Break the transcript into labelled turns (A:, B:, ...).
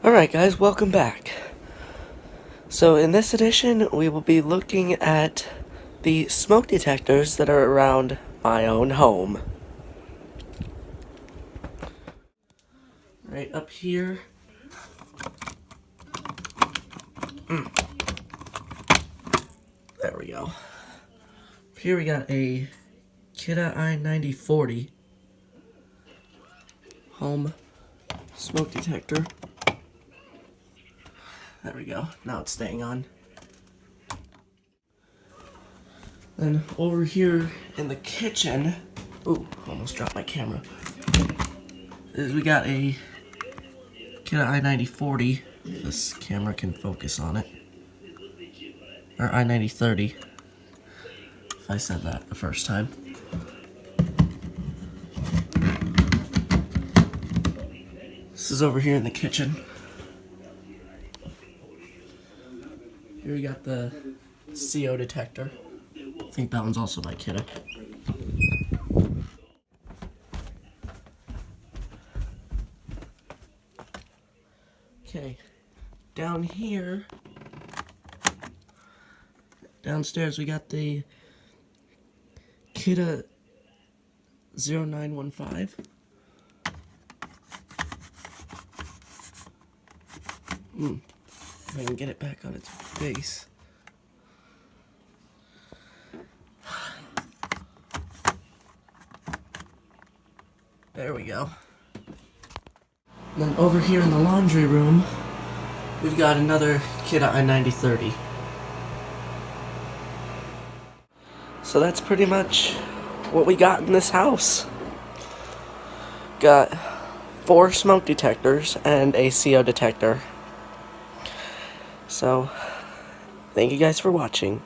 A: Alright guys, welcome back. So in this edition, we will be looking at the smoke detectors that are around my own home. Right up here. There we go. Here we got a Kidde i9040 home smoke detector. There we go. Now it's staying on. Then over here in the kitchen, ooh, almost dropped my camera. We got a Kidde i9040. This camera can focus on it. Or i9030. If I said that the first time. This is over here in the kitchen. Here we got the CO detector. I think that one's also by Kidde. Okay, down here, downstairs we got the Kidde 0915. If I can get it back on its base. There we go. And then over here in the laundry room, we've got another Kidde i9030. So that's pretty much what we got in this house. Got 4 smoke detectors and a CO detector. So, thank you guys for watching.